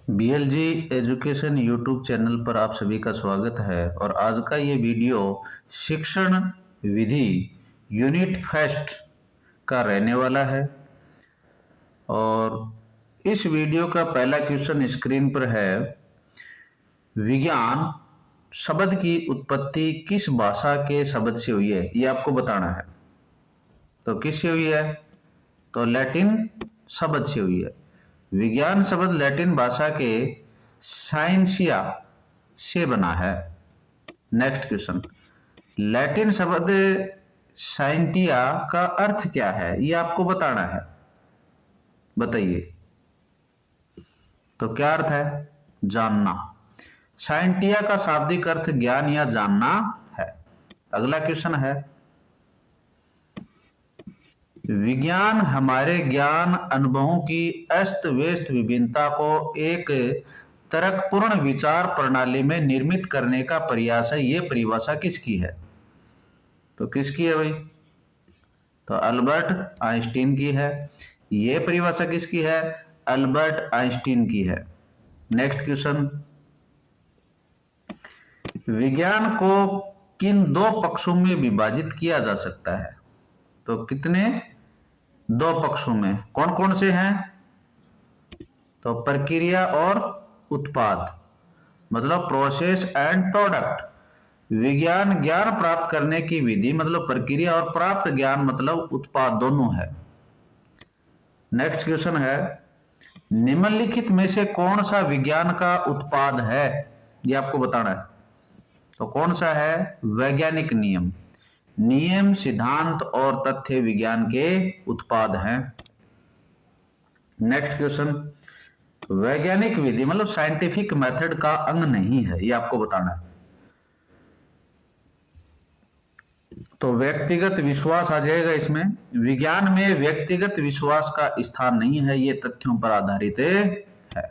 बीएलजी education YouTube channel पर आप सभी का स्वागत है। और आज का ये वीडियो शिक्षण विधि यूनिट फर्स्ट का रहने वाला है। और इस वीडियो का पहला क्वेश्चन स्क्रीन पर है, विज्ञान शब्द की उत्पत्ति किस भाषा के शब्द से हुई है, ये आपको बताना है। तो किससे हुई है? तो लैटिन शब्द से हुई है। विज्ञान शब्द लैटिन भाषा के साइंसिया से बना है। नेक्स्ट क्वेश्चन, लैटिन शब्द साइंटिया का अर्थ क्या है, ये आपको बताना है। बताइए, तो क्या अर्थ है? जानना। साइंटिया का शाब्दिक अर्थ ज्ञान या जानना है। अगला क्वेश्चन है, विज्ञान हमारे ज्ञान अनुभवों की अस्त व्यस्त विभिन्नता को एक तर्कपूर्ण विचार प्रणाली में निर्मित करने का प्रयास है। ये परिभाषा किसकी है? तो किसकी है भाई? तो अल्बर्ट आइंस्टीन की है। ये परिभाषा किसकी है? अल्बर्ट आइंस्टीन की है। नेक्स्ट क्वेश्चन, विज्ञान को किन दो पक्षों में विभाजित किया जा सकता है? तो कितने? दो पक्षों में। कौन कौन से हैं? तो प्रक्रिया और उत्पाद, मतलब प्रोसेस एंड प्रोडक्ट। विज्ञान ज्ञान प्राप्त करने की विधि मतलब प्रक्रिया, और प्राप्त ज्ञान मतलब उत्पाद, दोनों है। नेक्स्ट क्वेश्चन है, निम्नलिखित में से कौन सा विज्ञान का उत्पाद है? ये आपको बताना है। तो कौन सा है? वैज्ञानिक नियम। नियम, सिद्धांत और तथ्य विज्ञान के उत्पाद हैं। नेक्स्ट क्वेश्चन, वैज्ञानिक विधि मतलब साइंटिफिक मेथड का अंग नहीं है, ये आपको बताना है। तो व्यक्तिगत विश्वास आ जाएगा इसमें। विज्ञान में व्यक्तिगत विश्वास का स्थान नहीं है, ये तथ्यों पर आधारित है।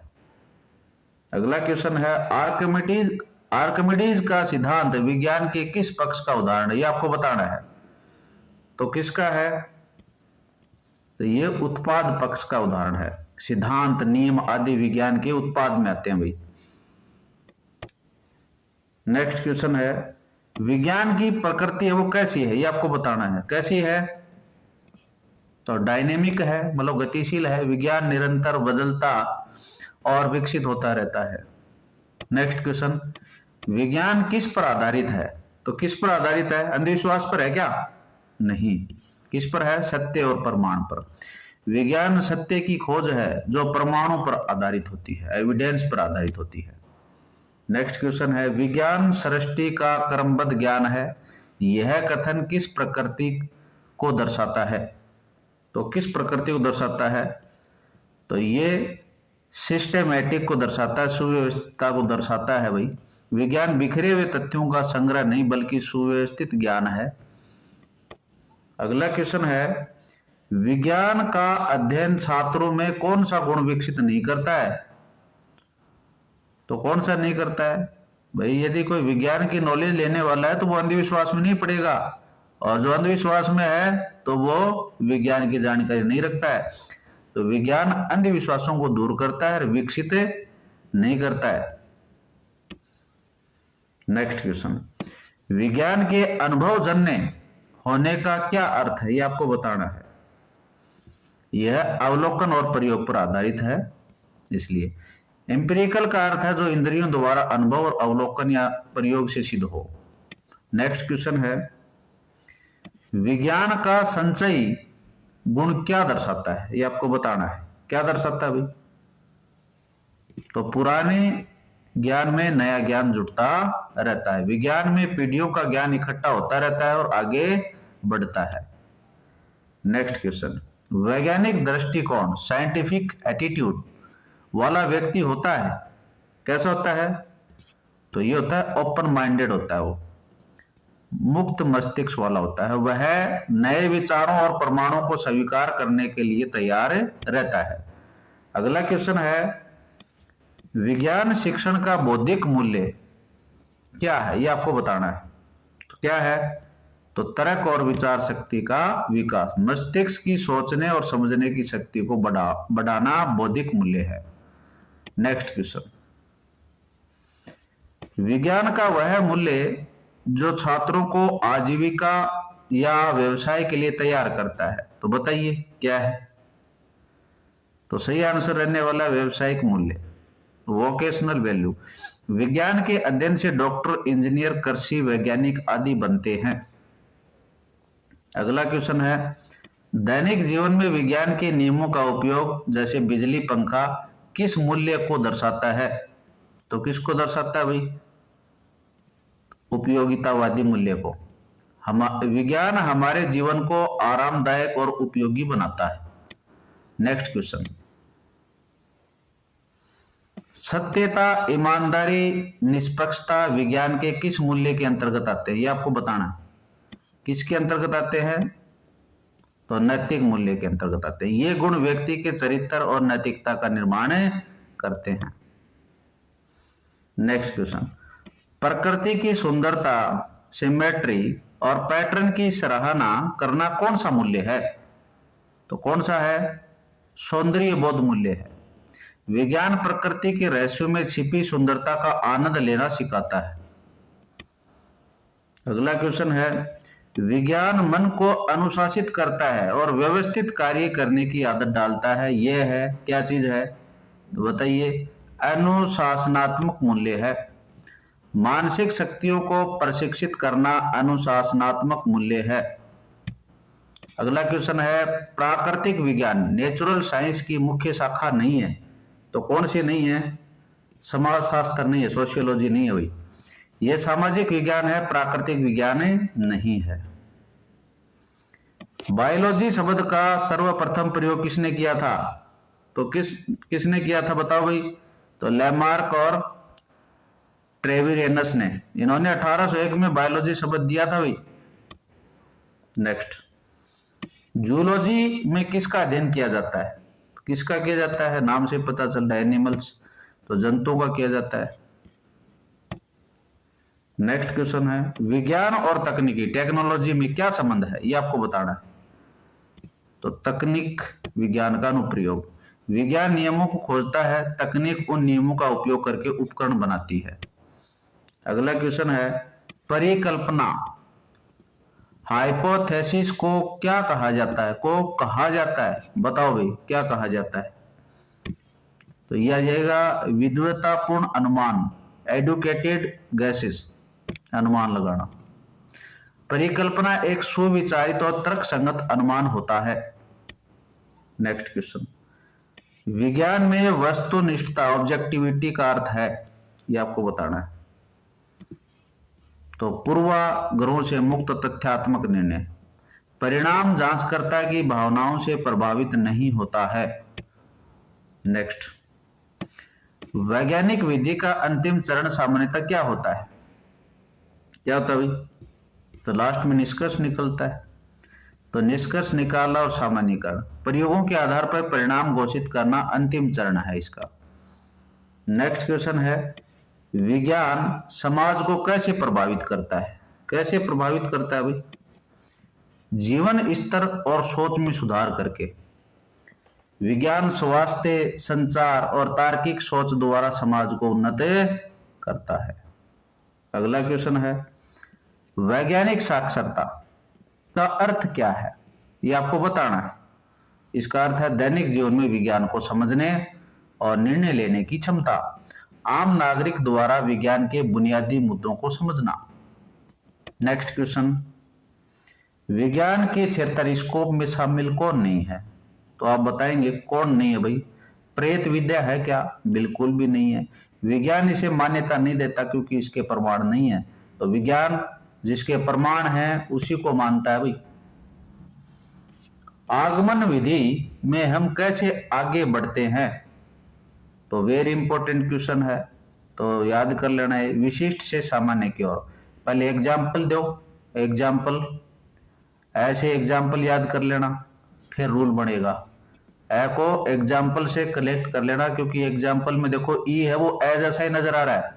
अगला क्वेश्चन है, आर्किमिडीज का सिद्धांत विज्ञान के किस पक्ष का उदाहरण है? ये आपको बताना है। तो किसका है? तो ये उत्पाद पक्ष का उदाहरण है। सिद्धांत, नियम आदि विज्ञान के उत्पाद में आते हैं भाई। नेक्स्ट क्वेश्चन है, विज्ञान की प्रकृति है वो कैसी है? ये आपको बताना है। कैसी है? तो डायनेमिक है, मतलब गतिशील है। विज्ञान निरंतर बदलता और विकसित होता रहता है। नेक्स्ट क्वेश्चन, विज्ञान किस पर आधारित है? तो किस पर आधारित है? अंधविश्वास पर है क्या? नहीं। किस पर है? सत्य और प्रमाण पर। विज्ञान सत्य की खोज है जो प्रमाणों पर आधारित होती है, एविडेंस पर आधारित होती है। नेक्स्ट क्वेश्चन है, विज्ञान सृष्टि का क्रमबद्ध ज्ञान है। यह कथन किस प्रकृति को दर्शाता है? तो किस प्रकृति को दर्शाता है? तो ये सिस्टेमैटिक को दर्शाता है, सुव्यवस्था को दर्शाता है भाई। विज्ञान बिखरे हुए तथ्यों का संग्रह नहीं बल्कि सुव्यवस्थित ज्ञान है। अगला क्वेश्चन है, विज्ञान का अध्ययन छात्रों में कौन सा गुण विकसित नहीं करता है? तो कौन सा नहीं करता है भाई? यदि कोई विज्ञान की नॉलेज लेने वाला है तो वो अंधविश्वास में नहीं पड़ेगा, और जो अंधविश्वास में है तो वो विज्ञान की जानकारी नहीं रखता है। तो विज्ञान अंधविश्वासों को दूर करता है, विकसित नहीं करता है। नेक्स्ट क्वेश्चन, विज्ञान के अनुभवजन्य होने का क्या अर्थ है? ये आपको बताना है। यह अवलोकन और प्रयोग पर आधारित है, इसलिए एम्पिरिकल का अर्थ है जो इंद्रियों द्वारा अनुभव और अवलोकन या प्रयोग से सिद्ध हो। नेक्स्ट क्वेश्चन है, विज्ञान का संचयी गुण क्या दर्शाता है? ये आपको बताना है। क्या दर्शाता है भाई? तो पुराने ज्ञान में नया ज्ञान जुड़ता रहता है। विज्ञान में पीढ़ियों का ज्ञान इकट्ठा होता रहता है और आगे बढ़ता है। नेक्स्ट क्वेश्चन, वैज्ञानिक दृष्टिकोण साइंटिफिक एटीट्यूड वाला व्यक्ति होता है। कैसा होता है? तो ये होता है ओपन माइंडेड होता है, वो मुक्त मस्तिष्क वाला होता है। वह नए विचारों और प्रमाणों को स्वीकार करने के लिए तैयार रहता है। अगला क्वेश्चन है, विज्ञान शिक्षण का बौद्धिक मूल्य क्या है? ये आपको बताना है। तो क्या है? तो तर्क और विचार शक्ति का विकास, मस्तिष्क की सोचने और समझने की शक्ति को बढ़ाना बौद्धिक मूल्य है। नेक्स्ट क्वेश्चन, विज्ञान का वह मूल्य जो छात्रों को आजीविका या व्यवसाय के लिए तैयार करता है, तो बताइए क्या है? तो सही आंसर रहने वाला व्यावसायिक मूल्य, वोकेशनल वैल्यू। विज्ञान के अध्ययन से डॉक्टर, इंजीनियर, कृषि वैज्ञानिक आदि बनते हैं। अगला क्वेश्चन है, दैनिक जीवन में विज्ञान के नियमों का उपयोग जैसे बिजली, पंखा किस मूल्य को दर्शाता है? तो किसको दर्शाता है भाई? उपयोगितावादी मूल्य को। विज्ञान हमारे जीवन को आरामदायक और उपयोगी बनाता है। नेक्स्ट क्वेश्चन, सत्यता, ईमानदारी, निष्पक्षता विज्ञान के किस मूल्य के अंतर्गत आते हैं? ये आपको बताना है। किसके अंतर्गत आते हैं? तो नैतिक मूल्य के अंतर्गत आते हैं। ये गुण व्यक्ति के चरित्र और नैतिकता का निर्माण करते हैं। नेक्स्ट क्वेश्चन, प्रकृति की सुंदरता, सिमेट्री और पैटर्न की सराहना करना कौन सा मूल्य है? तो कौन सा है? सौंदर्य बोध मूल्य है। विज्ञान प्रकृति के रहस्यों में छिपी सुंदरता का आनंद लेना सिखाता है। अगला क्वेश्चन है, विज्ञान मन को अनुशासित करता है और व्यवस्थित कार्य करने की आदत डालता है। यह है क्या चीज है? तो बताइए, अनुशासनात्मक मूल्य है। मानसिक शक्तियों को प्रशिक्षित करना अनुशासनात्मक मूल्य है। अगला क्वेश्चन है, प्राकृतिक विज्ञान नेचुरल साइंस की मुख्य शाखा नहीं है। तो कौन सी नहीं है? समाजशास्त्र नहीं है, सोशियोलॉजी नहीं है भाई। यह सामाजिक विज्ञान है, प्राकृतिक विज्ञान नहीं है। बायोलॉजी शब्द का सर्वप्रथम प्रयोग किसने किया था? तो किसने किया था बताओ भाई? तो लैमार्क और ट्रेविरेनस ने। इन्होंने 1801 में बायोलॉजी शब्द दिया था भाई। नेक्स्ट, जूलॉजी में किसका अध्ययन किया जाता है? किसका किया जाता है? नाम से पता चल रहा है, एनिमल्स, तो जंतुओं का किया जाता है। नेक्स्ट क्वेश्चन है, विज्ञान और तकनीकी, टेक्नोलॉजी में क्या संबंध है? ये आपको बताना है। तो तकनीक विज्ञान का अनुप्रयोग। विज्ञान नियमों को खोजता है, तकनीक उन नियमों का उपयोग करके उपकरण बनाती है। अगला क्वेश्चन है, परिकल्पना, हाइपोथेसिस को क्या कहा जाता है? बताओ भाई, क्या कहा जाता है? तो यह आ जाएगा विद्वतापूर्ण अनुमान, एडुकेटेड गैसेस, अनुमान लगाना। परिकल्पना एक सुविचारित और तर्कसंगत अनुमान होता है। नेक्स्ट क्वेश्चन, विज्ञान में वस्तुनिष्ठता, ऑब्जेक्टिविटी का अर्थ है? यह आपको बताना है। तो पूर्वाग्रहों से मुक्त तथ्यात्मक निर्णय। परिणाम जांच करता है कि भावनाओं से प्रभावित नहीं होता है। नेक्स्ट, वैज्ञानिक विधि का अंतिम चरण सामान्यतः क्या होता है? क्या होता है भाई? तो लास्ट में निष्कर्ष निकलता है। तो निष्कर्ष निकालना और सामान्यीकरण, प्रयोगों के आधार पर परिणाम घोषित करना अंतिम चरण है इसका। नेक्स्ट क्वेश्चन है, विज्ञान समाज को कैसे प्रभावित करता है? कैसे प्रभावित करता है भाई? जीवन स्तर और सोच में सुधार करके। विज्ञान स्वास्थ्य, संचार और तार्किक सोच द्वारा समाज को उन्नत करता है। अगला क्वेश्चन है, वैज्ञानिक साक्षरता का अर्थ क्या है? यह आपको बताना है। इसका अर्थ है दैनिक जीवन में विज्ञान को समझने और निर्णय लेने की क्षमता, आम नागरिक द्वारा विज्ञान के बुनियादी मुद्दों को समझना। नेक्स्ट क्वेश्चन, विज्ञान के क्षेत्र स्कोप में शामिल कौन नहीं है? तो आप बताएंगे कौन नहीं है भाई? प्रेत विद्या है क्या? बिल्कुल भी नहीं है। विज्ञान इसे मान्यता नहीं देता क्योंकि इसके प्रमाण नहीं है। तो विज्ञान जिसके प्रमाण हैं उसी को मानता है भाई। आगमन विधि में हम कैसे आगे बढ़ते हैं? तो वेरी इंपॉर्टेंट क्वेश्चन है, तो याद कर लेना है। विशिष्ट से सामान्य की ओर। पहले एग्जाम्पल दो, एग्जाम्पल, ऐसे एग्जाम्पल याद कर लेना, फिर रूल बनेगा। ए को एग्जाम्पल से कलेक्ट कर लेना, क्योंकि एग्जाम्पल में देखो ई है, वो ए जैसा ही नजर आ रहा है,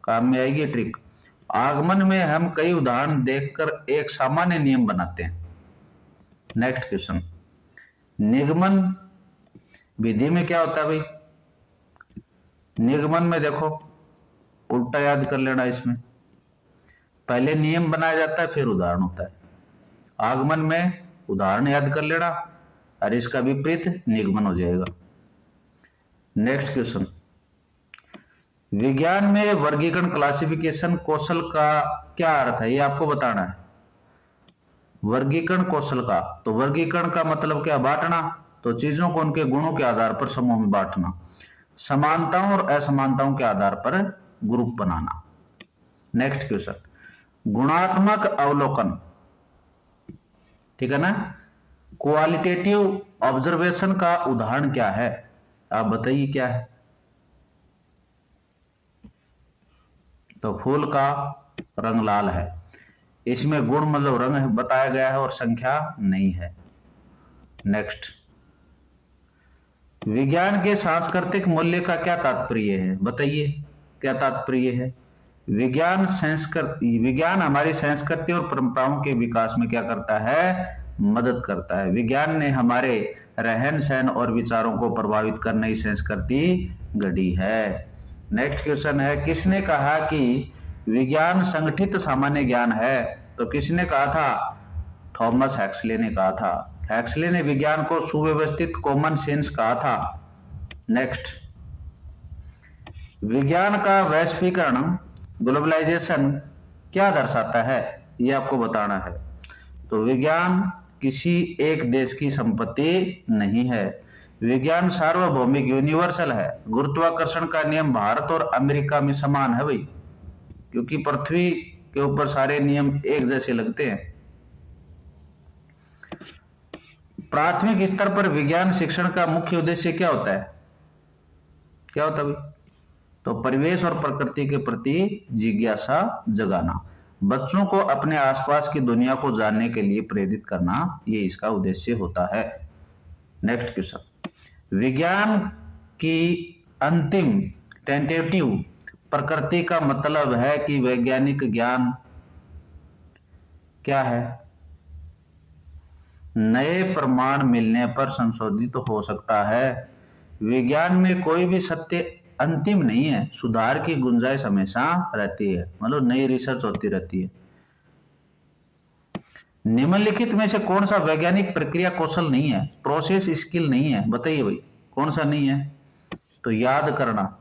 काम में आएगी ट्रिक। आगमन में हम कई उदाहरण देखकर एक सामान्य नियम बनाते हैं। नेक्स्ट क्वेश्चन, निगमन विधि में क्या होता है भाई? निगमन में देखो उल्टा याद कर लेना, इसमें पहले नियम बनाया जाता है फिर उदाहरण होता है। आगमन में उदाहरण याद कर लेना और इसका विपरीत निगमन हो जाएगा। नेक्स्ट क्वेश्चन, विज्ञान में वर्गीकरण क्लासिफिकेशन कौशल का क्या अर्थ है, ये आपको बताना है। वर्गीकरण कौशल का, तो वर्गीकरण का मतलब क्या, बांटना। तो चीजों को उनके गुणों के आधार पर समूह में बांटना, समानताओं और असमानताओं के आधार पर ग्रुप बनाना। नेक्स्ट क्वेश्चन, गुणात्मक अवलोकन, ठीक है ना। क्वालिटेटिव ऑब्जर्वेशन का उदाहरण क्या है, आप बताइए क्या है। तो फूल का रंग लाल है, इसमें गुण मतलब रंग बताया गया है और संख्या नहीं है। नेक्स्ट, विज्ञान के सांस्कृतिक मूल्य का क्या तात्पर्य है, बताइए क्या तात्पर्य है। विज्ञान हमारी संस्कृति और परंपराओं के विकास में क्या करता है, मदद करता है। विज्ञान ने हमारे रहन सहन और विचारों को प्रभावित कर नई संस्कृति गढ़ी है। नेक्स्ट क्वेश्चन है, किसने कहा कि विज्ञान संगठित सामान्य ज्ञान है, तो किसने कहा था, थॉमस हैक्सले ने कहा था। हैक्सले ने विज्ञान को सुव्यवस्थित कॉमन सेंस कहा था। नेक्स्ट, विज्ञान का वैश्वीकरण ग्लोबलाइजेशन क्या दर्शाता है, ये आपको बताना है। तो विज्ञान किसी एक देश की संपत्ति नहीं है, विज्ञान सार्वभौमिक यूनिवर्सल है। गुरुत्वाकर्षण का नियम भारत और अमेरिका में समान है भाई, क्योंकि पृथ्वी के ऊपर सारे नियम एक जैसे लगते हैं। प्राथमिक स्तर पर विज्ञान शिक्षण का मुख्य उद्देश्य क्या होता है, क्या होता है भाई, तो परिवेश और प्रकृति के प्रति जिज्ञासा जगाना, बच्चों को अपने आसपास की दुनिया को जानने के लिए प्रेरित करना, ये इसका उद्देश्य होता है। नेक्स्ट क्वेश्चन, विज्ञान की अंतिम टेंटेटिव प्रकृति का मतलब है कि वैज्ञानिक ज्ञान क्या है, नए प्रमाण मिलने पर संशोधित हो सकता है। विज्ञान में कोई भी सत्य अंतिम नहीं है, सुधार की गुंजाइश हमेशा रहती है, मतलब नई रिसर्च होती रहती है। निम्नलिखित में से कौन सा वैज्ञानिक प्रक्रिया कौशल नहीं है, प्रोसेस स्किल नहीं है, बताइए भाई कौन सा नहीं है। तो याद करना,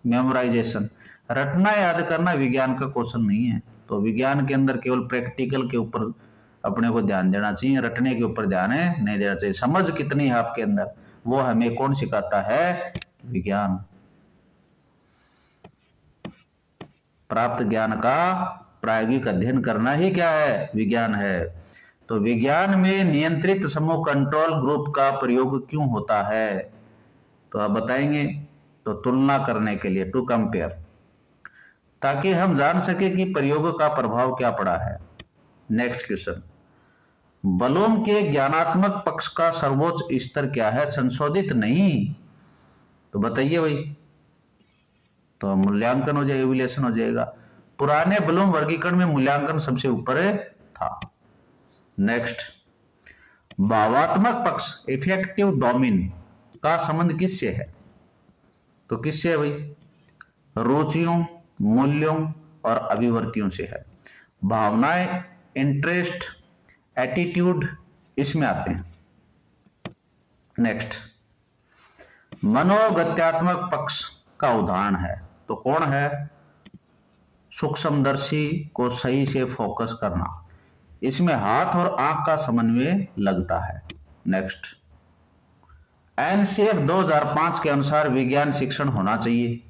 मेमोराइजेशन, रटना याद करना विज्ञान का कौशल नहीं है। तो विज्ञान के अंदर केवल प्रैक्टिकल के ऊपर अपने को ध्यान देना चाहिए, रटने के ऊपर ध्यान नहीं देना चाहिए। समझ कितनी है आपके अंदर, वो हमें कौन सिखाता है, विज्ञान। प्राप्त ज्ञान का प्रायोगिक अध्ययन करना ही क्या है, विज्ञान है। तो विज्ञान में नियंत्रित समूह कंट्रोल ग्रुप का प्रयोग क्यों होता है, तो आप बताएंगे। तो तुलना करने के लिए, टू कंपेयर, ताकि हम जान सके कि प्रयोग का प्रभाव क्या पड़ा है। नेक्स्ट क्वेश्चन, बलूम के ज्ञानात्मक पक्ष का सर्वोच्च स्तर क्या है, संशोधित नहीं, तो बताइए भाई। तो मूल्यांकन हो जाएगा, एवल्यूएशन हो जाएगा। पुराने ब्लूम वर्गीकरण में मूल्यांकन सबसे ऊपर था। नेक्स्ट, भावात्मक पक्ष इफेक्टिव डोमेन का संबंध किससे है, तो किससे है भाई, रुचियों, मूल्यों और अभिवर्तियों से है। भावनाएं, इंटरेस्ट, एटीट्यूड इसमें आते हैं। नेक्स्ट, मनोगत्यात्मक पक्ष का उदाहरण है, तो कौन है, सूक्ष्मदर्शी को सही से फोकस करना, इसमें हाथ और आंख का समन्वय लगता है। नेक्स्ट, एनसीएफ 2005 के अनुसार विज्ञान शिक्षण होना चाहिए,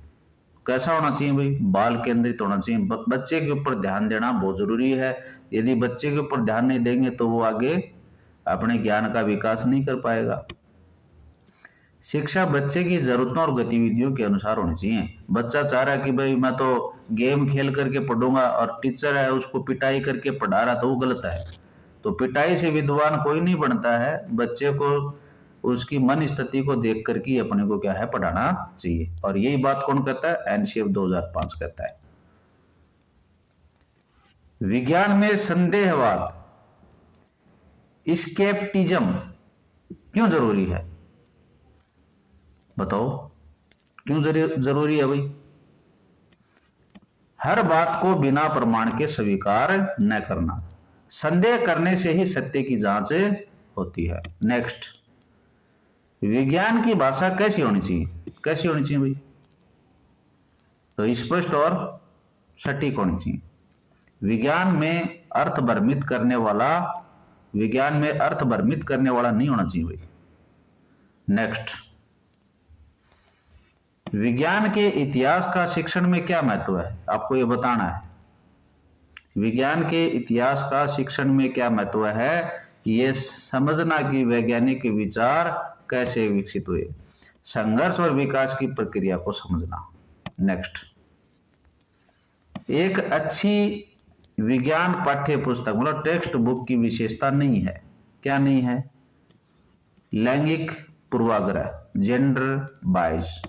कैसा होना चाहिए भाई, बाल केंद्रित होना चाहिए। बच्चे के ऊपर ध्यान देना बहुत जरूरी है। यदि बच्चे के ऊपर ध्यान नहीं देंगे तो वो आगे अपने ज्ञान का विकास नहीं कर पाएगा। शिक्षा बच्चे की जरूरतों और गतिविधियों के अनुसार होनी चाहिए। बच्चा चाह रहा है कि भाई मैं तो गेम खेल करके पढ़ूंगा और टीचर है उसको पिटाई करके पढ़ा रहा, तो वो गलत है। तो पिटाई से विद्वान कोई नहीं बनता है, बच्चे को उसकी मन स्थिति को देख करके अपने को क्या है, पढ़ाना चाहिए। और यही बात कौन कहता है, एनसीएफ 2005 कहता है। विज्ञान में संदेहवाद, स्केप्टिज्म क्यों जरूरी है, बताओ क्यों जरूरी है भाई? हर बात को बिना प्रमाण के स्वीकार न करना, संदेह करने से ही सत्य की जांच होती है। नेक्स्ट, विज्ञान की भाषा कैसी होनी चाहिए? कैसी होनी चाहिए भाई? तो स्पष्ट और सटीक होनी चाहिए। विज्ञान में अर्थ भ्रमित करने वाला नहीं होना चाहिए भाई। नेक्स्ट, विज्ञान के इतिहास का शिक्षण में क्या महत्व है? आपको ये बताना है। विज्ञान के इतिहास का शिक्षण में क्या महत्व है? ये समझना कि वैज्ञानिक विचार कैसे विकसित हुए, संघर्ष और विकास की प्रक्रिया को समझना। नेक्स्ट, एक अच्छी विज्ञान पाठ्य पुस्तक मतलब टेक्स्ट बुक की विशेषता नहीं है। क्या नहीं है? लैंगिक पूर्वाग्रह, जेंडर बायस।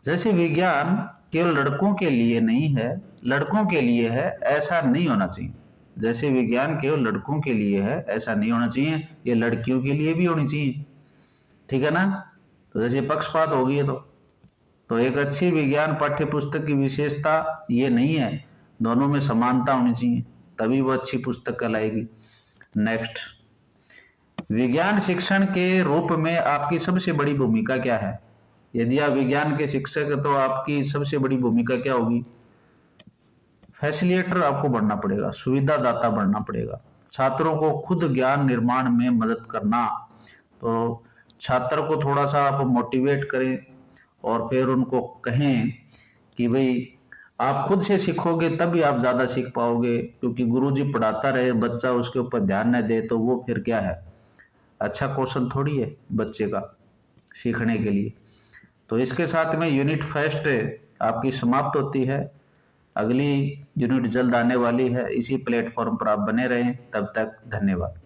जैसे विज्ञान केवल लड़कों के लिए नहीं है, लड़कों के लिए है, ऐसा नहीं होना चाहिए। जैसे विज्ञान केवल लड़कों के लिए है, ऐसा नहीं होना चाहिए, ये लड़कियों के लिए भी होनी चाहिए। ठीक है ना? तो जैसे पक्षपात होगी तो एक अच्छी विज्ञान पाठ्य पुस्तक की विशेषता ये नहीं है, दोनों में समानता होनी चाहिए, तभी वो अच्छी पुस्तक कहलाएगी। नेक्स्ट, विज्ञान शिक्षण के रूप में आपकी सबसे बड़ी भूमिका क्या है? यदि आप विज्ञान के शिक्षक हैं तो आपकी सबसे बड़ी भूमिका क्या होगी? फैसिलिटेटर आपको बनना पड़ेगा, सुविधादाता बनना पड़ेगा, छात्रों को खुद ज्ञान निर्माण में मदद करना। तो छात्र को थोड़ा सा आप मोटिवेट करें और फिर उनको कहें कि भाई आप खुद से सीखोगे तभी आप ज्यादा सीख पाओगे, क्योंकि गुरुजी पढ़ाता रहे, बच्चा उसके ऊपर ध्यान न दे तो वो फिर क्या है, अच्छा क्वेश्चन थोड़ी है बच्चे का सीखने के लिए। तो इसके साथ में यूनिट फर्स्ट आपकी समाप्त होती है। अगली यूनिट जल्द आने वाली है। इसी प्लेटफॉर्म पर आप बने रहें। तब तक धन्यवाद।